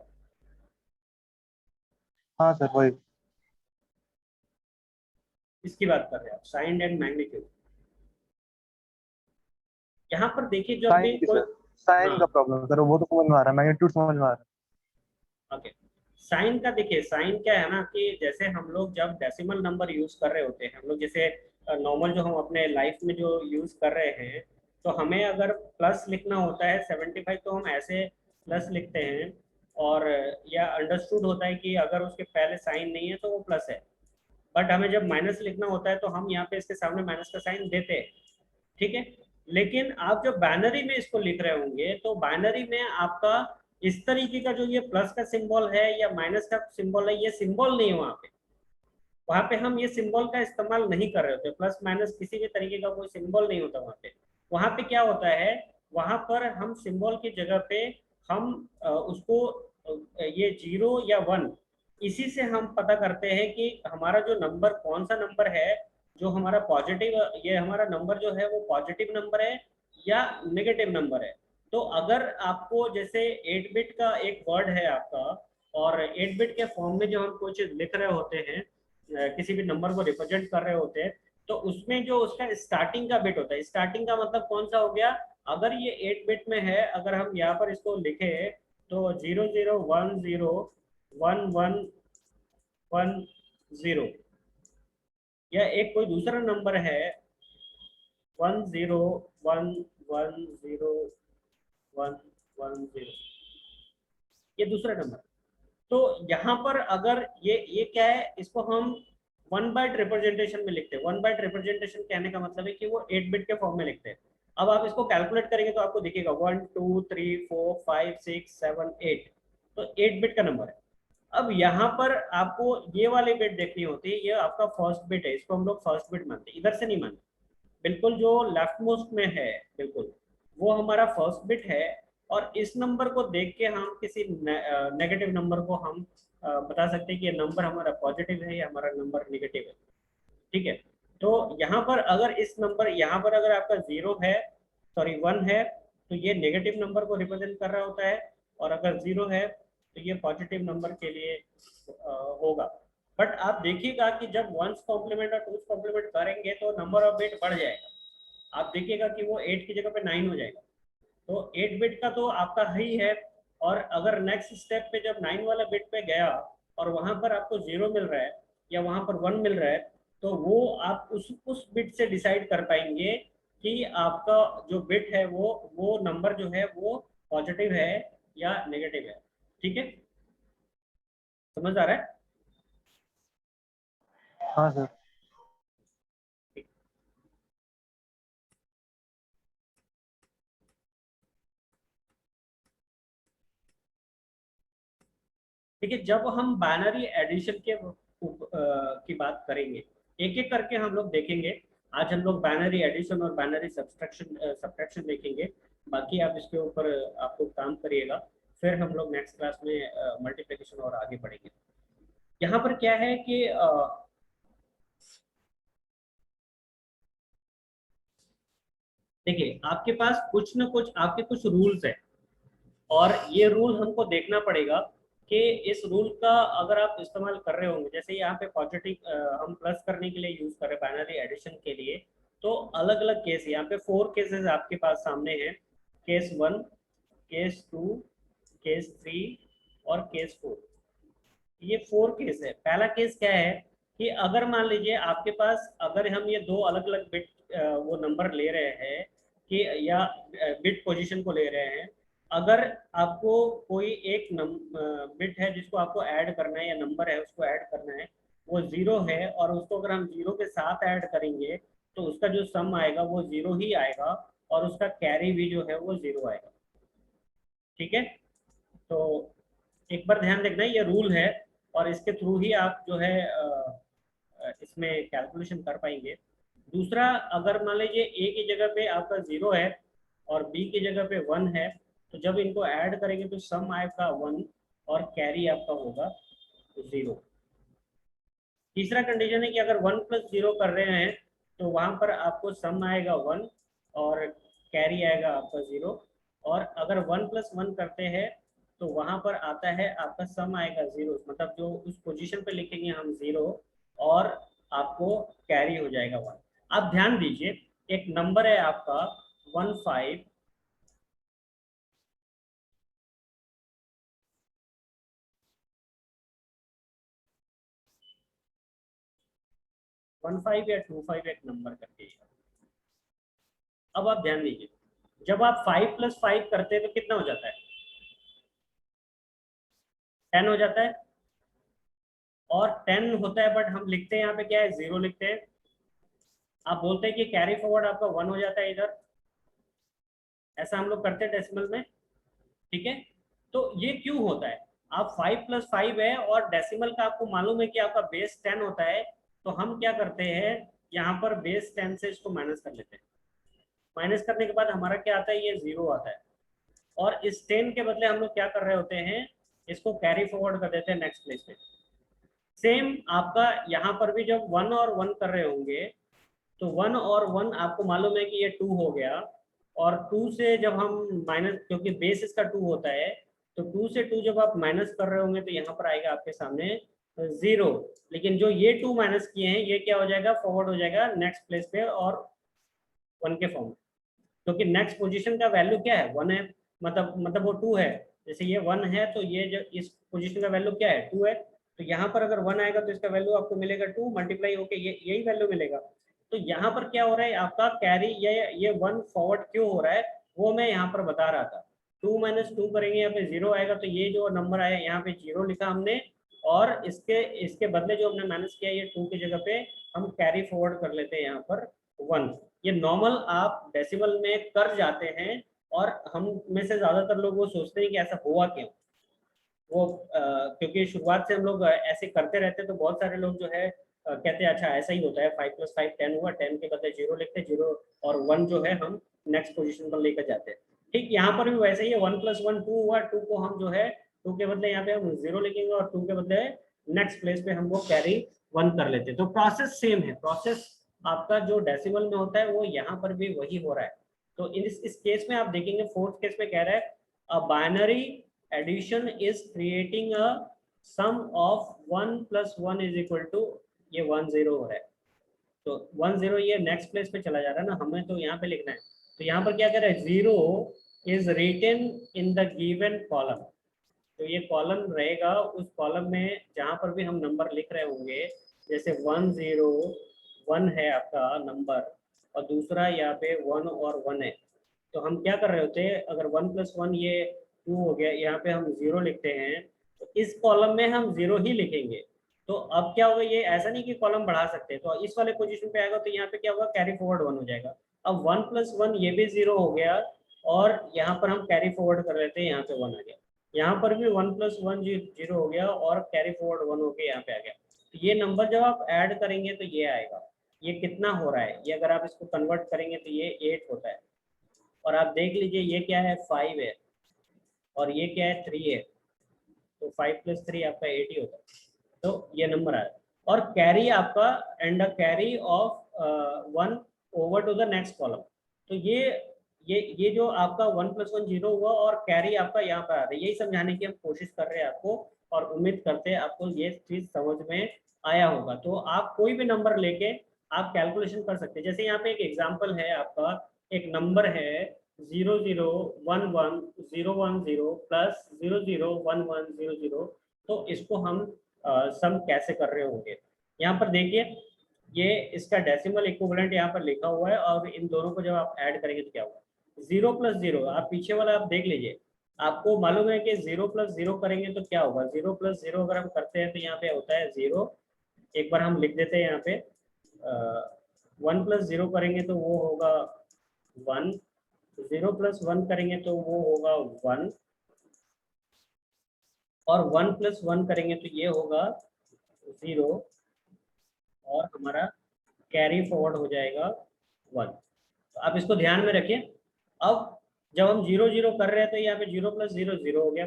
हाँ सर वही। इसकी बात कर रहे हैं आप, साइन एंड मैग्नीट्यूड। यहाँ पर देखिए जब भी साइन की कोई, सर, साइन हाँ का प्रॉब्लम सर, वो तो समझ में आ रहा है, मैग्नीट्यूड समझ में आ रहा ओके, साइन का देखिए, साइन क्या है ना कि जैसे हम लोग जब डेसिमल नंबर यूज कर रहे होते हैं, हम लोग जैसे नॉर्मल जो हम अपने लाइफ में जो यूज कर रहे हैं, तो हमें अगर प्लस लिखना होता है 75, तो हम ऐसे प्लस लिखते हैं। और या अंडरस्टूड होता है कि अगर उसके पहले साइन नहीं है तो वो प्लस है। बट हमें जब माइनस लिखना होता है तो हम यहाँ पे इसके सामने माइनस का साइन देते हैं, ठीक है। लेकिन आप जब बाइनरी में इसको लिख रहे होंगे तो बाइनरी में आपका इस तरीके का जो ये प्लस का सिंबल है या माइनस का सिंबल है, ये सिंबल नहीं है वहां पे। वहां पे हम ये सिंबल का इस्तेमाल नहीं कर रहे होते, प्लस माइनस किसी भी तरीके का कोई सिंबल नहीं होता वहां पे। वहां पे क्या होता है, वहां पर हम सिंबल की जगह पे हम उसको ये 0 या 1, इसी से हम पता करते हैं कि हमारा जो नंबर कौन सा नंबर है, जो हमारा पॉजिटिव, ये हमारा नंबर जो है वो पॉजिटिव नंबर है या नेगेटिव नंबर है। तो अगर आपको जैसे 8 बिट का एक वर्ड है आपका, और 8 बिट के फॉर्म में जो हम कुछ लिख रहे होते हैं, किसी भी नंबर को रिप्रेजेंट कर रहे होते हैं, तो उसमें जो उसका स्टार्टिंग का बिट होता है, स्टार्टिंग का मतलब कौन सा हो गया, अगर ये 8 बिट में है, अगर हम यहाँ पर इसको लिखे तो 0010111110, या एक कोई दूसरा नंबर है 10110110, ये दूसरा नंबर। तो यहाँ पर अगर ये क्या है, इसको हम 1 बाइट रिप्रेजेंटेशन में लिखते हैं। 1 बाइट रिप्रेजेंटेशन कहने का मतलब है कि वो 8 बिट के फॉर्म में लिखते हैं। अब आप इसको कैलकुलेट करेंगे तो आपको दिखेगा 1 2 3 4 5 6 7 8, तो 8 बिट का नंबर है। अब यहाँ पर आपको ये वाली बिट देखनी होती है, ये आपका फर्स्ट बिट है, इसको हम लोग फर्स्ट बिट मानते हैं, इधर से नहीं मानते। बिल्कुल जो लेफ्ट मोस्ट में है, बिल्कुल वो हमारा फर्स्ट बिट है। और इस नंबर को देख के हम किसी नेगेटिव नंबर को हम बता सकते हैं कि ये नंबर हमारा पॉजिटिव है या हमारा नंबर नेगेटिव है, ठीक है। तो यहाँ पर अगर इस नंबर, यहाँ पर अगर आपका 0 है, सॉरी 1 है, तो ये नेगेटिव नंबर को रिप्रेजेंट कर रहा होता है। और अगर 0 है तो ये पॉजिटिव नंबर के लिए होगा। बट आप देखिएगा कि जब वंस कॉम्प्लीमेंट और टूस कॉम्प्लीमेंट करेंगे तो नंबर ऑफ बिट बढ़ जाएगा। आप देखिएगा कि वो 8 की जगह पे 9 हो जाएगा। तो 8 बिट का तो आपका ही है। और अगर नेक्स्ट स्टेप पे जब 9 वाला बिट पे गया और वहां पर आपको 0 मिल रहा है या वहां पर 1 मिल रहा है, तो वो आप उस बिट से डिसाइड कर पाएंगे कि आपका जो बिट है वो नंबर जो है वो पॉजिटिव है या नेगेटिव है, ठीक है। समझ आ रहा है? है। हाँ सर। देखिए जब हम बाइनरी एडिशन के की बात करेंगे, एक एक करके हम लोग देखेंगे। आज हम लोग बाइनरी एडिशन और बाइनरी सब्ट्रैक्शन देखेंगे। बाकी आप इसके ऊपर आपको काम करिएगा, फिर हम लोग नेक्स्ट क्लास में मल्टीप्लिकेशन और आगे बढ़ेंगे। यहाँ पर क्या है कि देखिए आपके पास कुछ न कुछ आपके कुछ रूल्स है, और ये रूल हमको देखना पड़ेगा कि इस रूल का अगर आप इस्तेमाल कर रहे होंगे, जैसे यहाँ पे पॉजिटिव हम प्लस करने के लिए यूज कर रहे हैं बाइनरी एडिशन के लिए, तो अलग अलग केस, यहाँ पे 4 केसेस आपके पास सामने हैं। केस 1, केस 2, केस 3 और केस 4। ये 4 केस है। पहला केस क्या है कि अगर मान लीजिए आपके पास, अगर हम ये दो अलग अलग बिट वो नंबर ले रहे हैं कि या बिट पोजीशन को ले रहे हैं, अगर आपको कोई एक बिट है जिसको आपको ऐड करना है या नंबर है उसको ऐड करना है, वो 0 है और उसको अगर हम 0 के साथ ऐड करेंगे तो उसका जो सम आएगा वो 0 ही आएगा, और उसका कैरी भी जो है वो 0 आएगा। ठीक है, तो एक बार ध्यान रखना ये रूल है, और इसके थ्रू ही आप जो है इसमें कैलकुलेशन कर पाएंगे। दूसरा, अगर मान लीजिए ए की जगह पे आपका 0 है और बी की जगह पे 1 है, तो जब इनको ऐड करेंगे तो सम आएगा 1 और कैरी आपका होगा 0। तीसरा कंडीशन है कि अगर 1 प्लस 0 कर रहे हैं तो वहां पर आपको सम आएगा 1 और कैरी आएगा आपका 0। और अगर 1 प्लस 1 करते हैं तो वहां पर आता है आपका सम आएगा 0, मतलब जो उस पोजीशन पे लिखेंगे हम 0, और आपको कैरी हो जाएगा 1। आप ध्यान दीजिए, एक नंबर है आपका 15, 15 या 25 एक नंबर करके। अब आप ध्यान दीजिए, जब आप 5 प्लस 5 करते हैं तो कितना हो जाता है? 10 हो जाता है। और 10 होता है, बट हम लिखते हैं यहाँ पे क्या है, 0 लिखते हैं। आप बोलते हैं कि कैरी फॉरवर्ड आपका 1 हो जाता है इधर, ऐसा हम लोग करते हैं डेसिमल में। ठीक है, तो ये क्यों होता है? आप 5 प्लस 5 है और डेसिमल का आपको मालूम है कि आपका बेस 10 होता है, तो हम क्या करते हैं, यहाँ पर बेस 10 से इसको माइनस कर लेते हैं। माइनस करने के बाद हमारा क्या आता है, ये 0 आता है। और इस 10 के बदले हम लोग क्या कर रहे होते हैं, इसको कैरी फॉरवर्ड कर देते हैं नेक्स्ट प्लेस पे। सेम आपका यहाँ पर भी जब 1 और 1 कर रहे होंगे, तो 1 और 1 आपको मालूम है कि ये 2 हो गया, और 2 से जब हम माइनस, क्योंकि बेस इसका 2 होता है, तो 2 से 2 जब आप माइनस कर रहे होंगे तो यहाँ पर आएगा आपके सामने 0। लेकिन जो ये 2 माइनस किए हैं ये क्या हो जाएगा, फॉरवर्ड हो जाएगा नेक्स्ट प्लेस पे और 1 के फॉर्म में, क्योंकि नेक्स्ट पोजीशन का वैल्यू क्या है, 1 है, मतलब वो 2 है। जैसे ये 1 है तो ये जो इस पोजीशन का वैल्यू क्या है, 2 है। तो यहाँ पर अगर 1 आएगा तो इसका वैल्यू आपको मिलेगा 2, मल्टीप्लाई होके यही वैल्यू मिलेगा। तो यहाँ पर क्या हो रहा है, आपका कैरी ये 1 फॉरवर्ड क्यों हो रहा है वो मैं यहाँ पर बता रहा था। 2 माइनस 2 करेंगे, यहाँ पे 0 आएगा, तो ये जो नंबर आया यहाँ पे 0 लिखा हमने, और इसके इसके बदले जो हमने माइनस किया ये 2 की जगह पे हम कैरी फॉरवर्ड कर लेते हैं यहाँ पर 1। ये नॉर्मल आप डेसिमल में कर जाते हैं, और हम में से ज्यादातर लोग वो सोचते हैं कि ऐसा हुआ क्यों। वो क्योंकि शुरुआत से हम लोग ऐसे करते रहते हैं, तो बहुत सारे लोग जो है कहते हैं अच्छा ऐसा ही होता है, 5 प्लस 5 10 हुआ, 10 के बदले 0 लिखते हैं, 0 और 1 जो है हम नेक्स्ट पोजीशन पर लेकर जाते हैं। ठीक यहाँ पर भी वैसे ही है, 1 प्लस 1 2 हुआ, 2 को हम जो है 2 के बदले यहाँ पे हम 0 लिखेंगे, और 2 के बदले नेक्स्ट प्लेस पे हम वो कैरी 1 कर लेते हैं। तो प्रोसेस सेम है, प्रोसेस आपका जो डेसिमल में होता है वो यहाँ पर भी वही हो रहा है। तो इस केस में आप देखेंगे, फोर्थ केस में कह रहा है a binary addition is creating a sum of 1 plus 1 is equal to, ये 1 0 हो रहा है, तो 1 0 ये नेक्स्ट प्लेस पे चला जा रहा है ना, हमें तो यहाँ पे लिखना है। तो यहाँ पर क्या कर रहा है, 0 is written in the given column. तो ये कॉलम रहेगा, उस कॉलम में जहाँ पर भी हम नंबर लिख रहे होंगे, जैसे 1 0 1 है आपका नंबर, और दूसरा यहाँ पे 1 और 1 है, तो हम क्या कर रहे होते हैं, अगर 1 प्लस 1 ये 2 हो गया, यहाँ पे हम 0 लिखते हैं, तो इस कॉलम में हम 0 ही लिखेंगे। तो अब क्या होगा, ये ऐसा नहीं कि कॉलम बढ़ा सकते, तो इस वाले पोजीशन पे आएगा तो यहाँ पे क्या होगा, कैरी फॉरवर्ड 1 हो जाएगा। अब 1 प्लस 1 ये भी 0 हो गया, और यहाँ पर हम कैरी फॉरवर्ड कर लेते हैं, यहाँ पे 1 आ गया। यहाँ पर भी 1 प्लस 1 0 हो गया, और कैरी फॉरवर्ड 1 हो गया, यहाँ पे आ गया। तो ये नंबर जब आप ऐड करेंगे तो ये आएगा, ये कितना हो रहा है, ये अगर आप इसको कन्वर्ट करेंगे तो ये 8 होता है। और आप देख लीजिए ये क्या है, 5 है, और ये क्या है, 3 है। तो 5 + 3 आपका 8 ही होता है। तो ये नंबर आया। और कैरी आपका, and a carry of 1 over to the next column. तो ये जो आपका 1 + 1 0 हुआ, और कैरी आपका यहाँ पर आ रहा है। यही समझाने की हम कोशिश कर रहे हैं आपको, और उम्मीद करते हैं आपको ये चीज समझ में आया होगा। तो आप कोई भी नंबर लेके आप कैलकुलेशन कर सकते हैं। जैसे यहाँ पे एक एग्जाम्पल है आपका, एक नंबर है 0011 010 प्लस 001100। तो इसको हम सम कैसे कर रहे होंगे, यहाँ पर देखिए, ये इसका डेसिमल इक्विवेलेंट यहाँ पर लिखा हुआ है, और इन दोनों को जब आप ऐड करेंगे तो क्या होगा, 0 + 0। आप पीछे वाला आप देख लीजिए, आपको मालूम है कि 0 + 0 करेंगे तो क्या होगा, 0 + 0 अगर हम करते हैं तो यहाँ पे होता है 0। एक बार हम लिख देते हैं यहाँ पे, 1 + 0 करेंगे तो वो होगा 1, 0 + 1 करेंगे तो वो होगा 1, और 1 + 1 करेंगे तो ये होगा 0, और हमारा कैरी फॉरवर्ड हो जाएगा 1। तो आप इसको ध्यान में रखिए। अब जब हम 0 0 कर रहे हैं तो यहाँ पे 0 + 0 0 हो गया,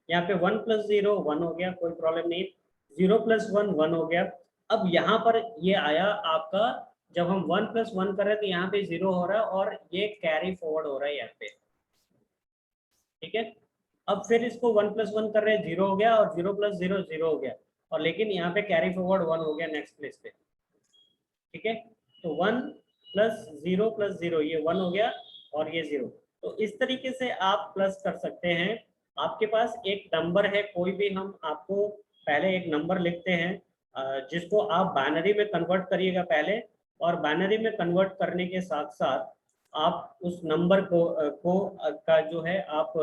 यहाँ पे 1 + 0 1 हो गया, कोई प्रॉब्लम नहीं। 0 + 1 1 हो गया। अब यहाँ पर ये आया आपका, जब हम 1 + 1 कर रहे हैं तो यहाँ पे 0 हो रहा है, और ये कैरी फॉरवर्ड हो रहा है यहाँ पे, ठीक है। अब फिर इसको 1 + 1 कर रहे हैं, 0 हो गया, और 0 + 0 0 हो गया, और लेकिन यहाँ पे कैरी फॉरवर्ड 1 हो गया नेक्स्ट प्लेस पे, ठीक है। तो 1 + 0 + 0, ये 1 हो गया, और ये 0। तो इस तरीके से आप प्लस कर सकते हैं। आपके पास एक नंबर है, कोई भी, हम आपको पहले एक नंबर लिखते हैं, जिसको आप बाइनरी में कन्वर्ट करिएगा पहले, और बाइनरी में कन्वर्ट करने के साथ साथ आप उस नंबर का जो है आप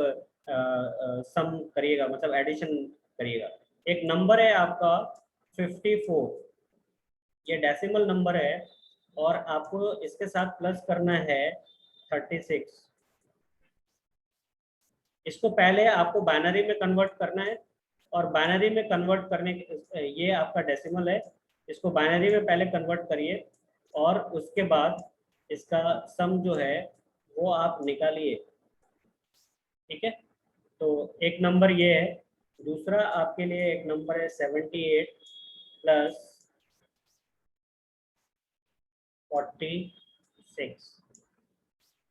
सम करिएगा, मतलब एडिशन करिएगा। एक नंबर है आपका 54, ये डेसिमल नंबर है, और आपको इसके साथ प्लस करना है 36। इसको पहले आपको बाइनरी में कन्वर्ट करना है, और बाइनरी में कन्वर्ट करने के, ये आपका डेसिमल है, इसको बाइनरी में पहले कन्वर्ट करिए, और उसके बाद इसका सम जो है वो आप निकालिए, ठीक है। तो एक नंबर ये है। दूसरा आपके लिए एक नंबर है 78 + 46।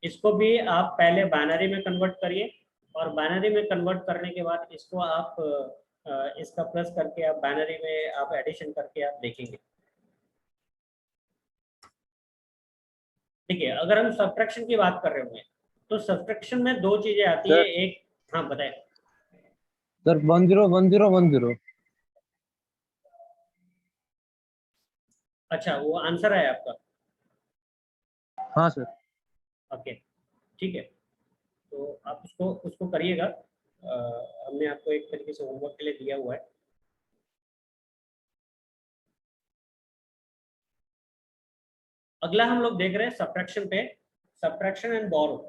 इसको भी आप पहले बाइनरी में कन्वर्ट करिए, और बाइनरी में कन्वर्ट करने के बाद इसको आप इसका प्लस करके आप बाइनरी में आप एडिशन करके आप देखेंगे, ठीक है। अगर हम सब्ट्रैक्शन की बात कर रहे होंगे तो सब्ट्रैक्शन में दो चीजें आती है। सर एक, हाँ बताएं। सर 101010। अच्छा, वो आंसर है आपका। हाँ सर। ओके, ठीक है। तो आप उसको उसको करिएगा। हमने आपको एक तरीके से होमवर्क के लिए दिया हुआ है। अगला हम लोग देख रहे हैं सब्ट्रैक्शन पे, subtraction and borrow.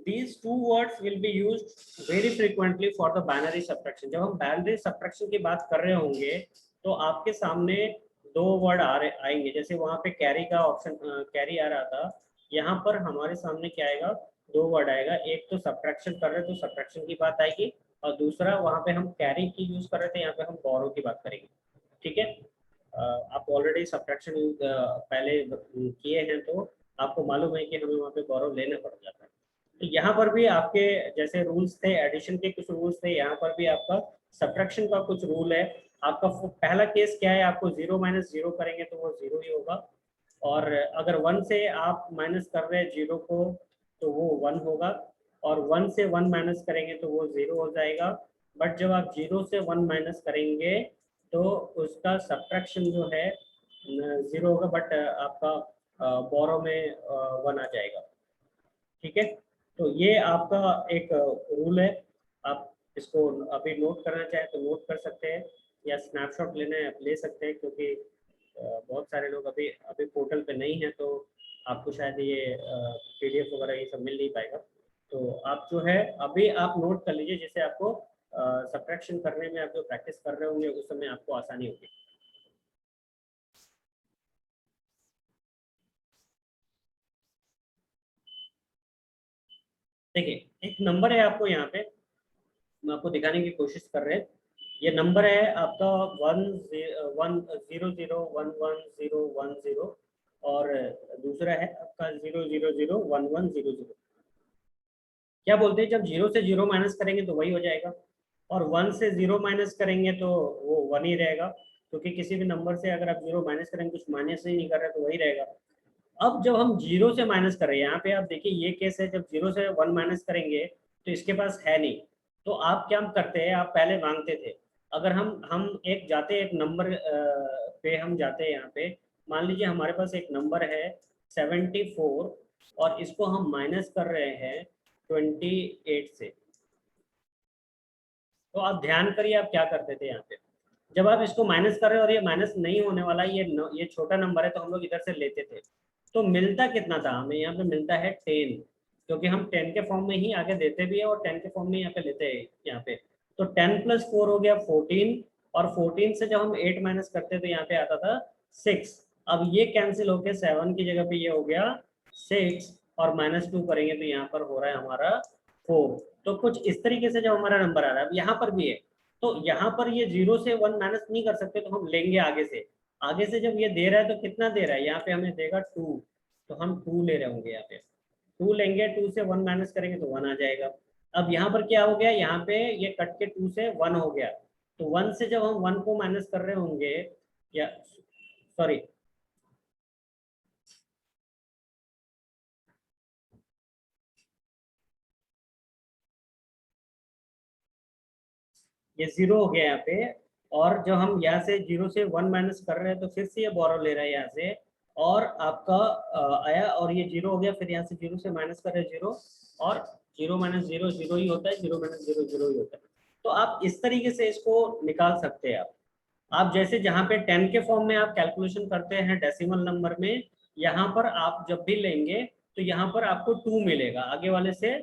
These two words will be used very frequently for the binary subtraction। जब हम बाइनरी सब्ट्रैक्शन की बात कर रहे होंगे तो आपके सामने दो वर्ड आएंगे। जैसे वहां पे कैरी का ऑप्शन, कैरी आ रहा था, यहाँ पर हमारे सामने क्या आएगा, दो वर्ड आएगा। एक तो सब्ट्रैक्शन कर रहे थे तो सब्ट्रैक्शन की बात आएगी, और दूसरा वहां पे हम कैरी की यूज कर रहे थे, यहाँ पे हम बोरो की बात करेंगे, ठीक है। आप ऑलरेडी सब्ट्रैक्शन पहले किए हैं तो आपको मालूम है कि हमें वहाँ पे गौरव लेना पड़ जाता है। तो यहाँ पर भी आपके जैसे रूल्स थे, एडिशन के कुछ रूल्स थे, यहाँ पर भी आपका सब्ट्रैक्शन का कुछ रूल है। आपका पहला केस क्या है, आपको 0 - 0 करेंगे तो वो 0 ही होगा, और अगर 1 से आप माइनस कर रहे हैं 0 को तो वो 1 होगा, और 1 से 1 माइनस करेंगे तो वो 0 हो जाएगा। बट जब आप 0 से 1 माइनस करेंगे तो उसका सब्ट्रैक्शन जो है 0 होगा, बट आपका बोरो में 1 आ जाएगा, ठीक है। तो ये आपका एक रूल है। आप इसको अभी नोट करना चाहें तो नोट कर सकते हैं, या स्नैपशॉट लेना है आप ले सकते हैं, क्योंकि बहुत सारे लोग अभी अभी पोर्टल पे नहीं है, तो आपको शायद ये PDF वगैरह ये सब मिल नहीं पाएगा। तो आप जो है अभी आप नोट कर लीजिए, जिससे आपको सब्ट्रैक्शन करने में आप जो प्रैक्टिस कर रहे होंगे उस समय आपको आसानी होगी। देखिए एक नंबर है आपको यहाँ पे, मैं आपको दिखाने की कोशिश कर रहे हैं। ये नंबर है आपका 1 0 0 1 1 0 1 0 और दूसरा है आपका 0 0 0 1 1 0 0। क्या बोलते हैं, जब 0 से 0 माइनस करेंगे तो वही हो जाएगा, और 1 से 0 माइनस करेंगे तो वो 1 ही रहेगा, क्योंकि किसी भी नंबर से अगर आप 0 माइनस करेंगे, कुछ माइनस ही नहीं कर रहे तो वही रहेगा। अब जब हम 0 से माइनस कर रहे हैं, यहाँ पे आप देखिए ये केस है, जब 0 से 1 माइनस करेंगे तो इसके पास है नहीं, तो आप क्या करते हैं, आप पहले मांगते थे। अगर हम एक जाते एक नंबर पे हम जाते हैं, यहाँ पे मान लीजिए हमारे पास एक नंबर है 74 और इसको हम माइनस कर रहे हैं 28 से। तो आप ध्यान करिए आप क्या करते थे यहाँ पे, जब आप इसको माइनस कर रहे हो और ये माइनस नहीं होने वाला, ये छोटा नंबर है तो हम लोग इधर से लेते थे, तो मिलता कितना था हमें, यहाँ पे मिलता है 10, क्योंकि हम 10 के फॉर्म में ही आगे देते भी है और 10 के फॉर्म में यहाँ पे लेते हैं यहाँ पे। तो 10 + 4 हो गया 14, और 14 से जब हम 8 माइनस करते तो यहाँ पे आता था 6। अब ये कैंसिल होके 7 की जगह पे ये हो गया 6, और -2 करेंगे तो यहाँ पर हो रहा है हमारा 4। तो कुछ इस तरीके से जब हमारा नंबर आ रहा है, अब यहाँ पर भी है, तो यहाँ पर ये 0 से 1 माइनस नहीं कर सकते, तो हम लेंगे आगे से। आगे से जब ये दे रहा है तो कितना दे रहा है, यहाँ पे हमें देगा 2, तो हम 2 ले रहे होंगे, यहाँ पे 2 लेंगे, 2 से 1 माइनस करेंगे तो 1 आ जाएगा। अब यहाँ पर क्या हो गया, यहाँ पे ये कट के 2 से 1 हो गया, तो 1 से जब हम 1 को माइनस कर रहे होंगे, या सॉरी ये 0 हो गया यहाँ पे, और जब हम यहाँ से 0 से 1 माइनस कर रहे हैं तो फिर से ये बोरो ले रहा है यहाँ से, और आपका आया और ये 0 हो गया, फिर यहाँ से 0 से माइनस कर रहे हैं 0, और 0 - 0 0 ही होता है, 0 - 0 0 ही होता है। तो आप इस तरीके से इसको निकाल सकते हैं। आप जैसे जहाँ पे 10 के फॉर्म में आप कैलकुलेशन करते हैं डेसिमल नंबर में, यहाँ पर आप जब भी लेंगे तो यहाँ पर आपको 2 मिलेगा, आगे वाले से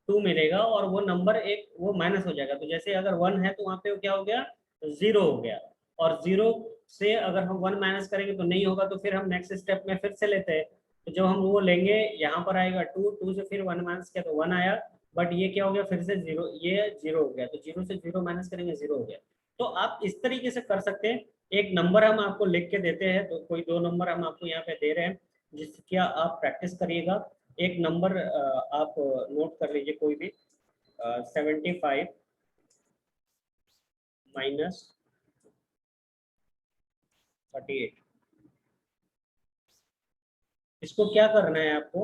2 मिलेगा, और वो नंबर एक वो माइनस हो जाएगा। तो जैसे अगर 1 है तो वहाँ पे क्या हो गया, 0 हो गया, और 0 से अगर हम 1 माइनस करेंगे तो नहीं होगा, तो फिर हम नेक्स्ट स्टेप में फिर से लेते हैं। तो जब हम वो लेंगे यहाँ पर आएगा 2, 2 से फिर 1 माइनस किया तो 1 आया, बट ये क्या हो गया फिर से 0, ये 0 हो गया, तो 0 से 0 माइनस करेंगे 0 हो गया। तो आप इस तरीके से कर सकते हैं। एक नंबर हम आपको लिख के देते हैं, तो कोई 2 नंबर हम आपको यहाँ पे दे रहे हैं, जिसकी आप प्रैक्टिस करिएगा। एक नंबर आप नोट कर लीजिए कोई भी, 75 - 38। इसको क्या करना है आपको,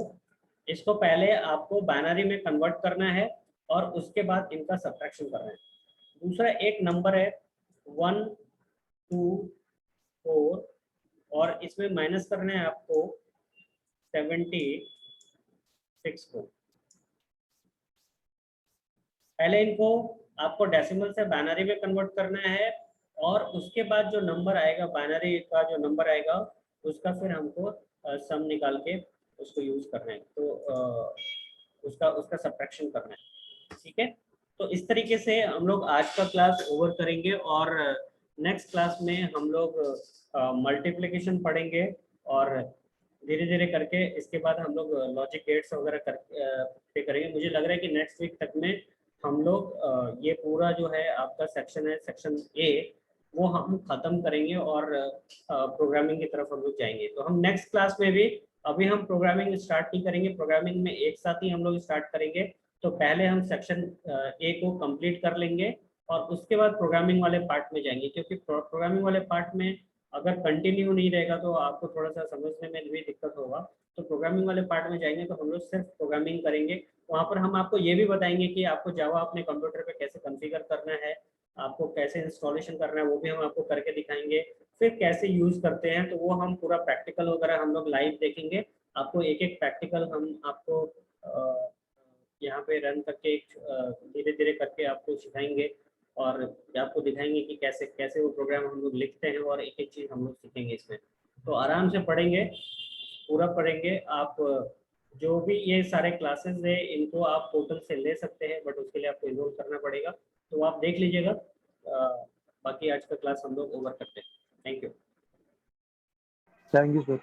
इसको पहले आपको बाइनरी में कन्वर्ट करना है और उसके बाद इनका सब्ट्रैक्शन करना है। दूसरा एक नंबर है 1 2 4, और इसमें माइनस करना है आपको 76 को। पहले इनको आपको डेसिमल से बाइनरी में कन्वर्ट करना है, और उसके बाद जो नंबर आएगा, बाइनरी का जो नंबर आएगा उसका फिर हमको सम निकाल के उसको यूज करना है, तो उसका उसका सब्ट्रैक्शन करना है। ठीक है, तो इस तरीके से हम लोग आज का क्लास ओवर करेंगे, और नेक्स्ट क्लास में हम लोग मल्टीप्लिकेशन पढ़ेंगे, और धीरे धीरे करके इसके बाद हम लोग लॉजिक गेट्स वगैरह पे करेंगे। मुझे लग रहा है कि नेक्स्ट वीक तक में हम लोग ये पूरा जो है आपका सेक्शन है, सेक्शन ए, वो हम खत्म करेंगे और प्रोग्रामिंग की तरफ हम लोग जाएंगे। तो हम नेक्स्ट क्लास में भी, अभी हम प्रोग्रामिंग स्टार्ट नहीं करेंगे, प्रोग्रामिंग में एक साथ ही हम लोग स्टार्ट करेंगे। तो पहले हम सेक्शन ए को कंप्लीट कर लेंगे, और उसके बाद प्रोग्रामिंग वाले पार्ट में जाएंगे, क्योंकि प्रोग्रामिंग वाले पार्ट में अगर कंटिन्यू नहीं रहेगा तो आपको थोड़ा सा समझने में भी दिक्कत होगा। तो प्रोग्रामिंग वाले पार्ट में जाएंगे तो हम लोग सिर्फ प्रोग्रामिंग करेंगे। वहाँ पर हम आपको ये भी बताएंगे कि आपको जावा अपने कंप्यूटर पे कैसे कॉन्फ़िगर करना है, आपको कैसे इंस्टॉलेशन करना है, वो भी हम आपको करके दिखाएंगे। फिर कैसे यूज़ करते हैं तो वो हम पूरा प्रैक्टिकल वगैरह हम लोग लाइव देखेंगे। आपको एक एक प्रैक्टिकल हम आपको यहाँ पे रन करके धीरे धीरे करके आपको सिखाएंगे, और आपको दिखाएंगे कि कैसे कैसे वो प्रोग्राम हम लोग लिखते हैं, और एक एक चीज़ हम लोग सीखेंगे इसमें। तो आराम से पढ़ेंगे, पूरा पढ़ेंगे आप। जो भी ये सारे क्लासेस है इनको आप पोर्टल से ले सकते हैं, बट उसके लिए आपको इनरोल करना पड़ेगा, तो आप देख लीजिएगा। बाकी आज का क्लास हम लोग ओवर करते हैं। Thank you. Thank you sir.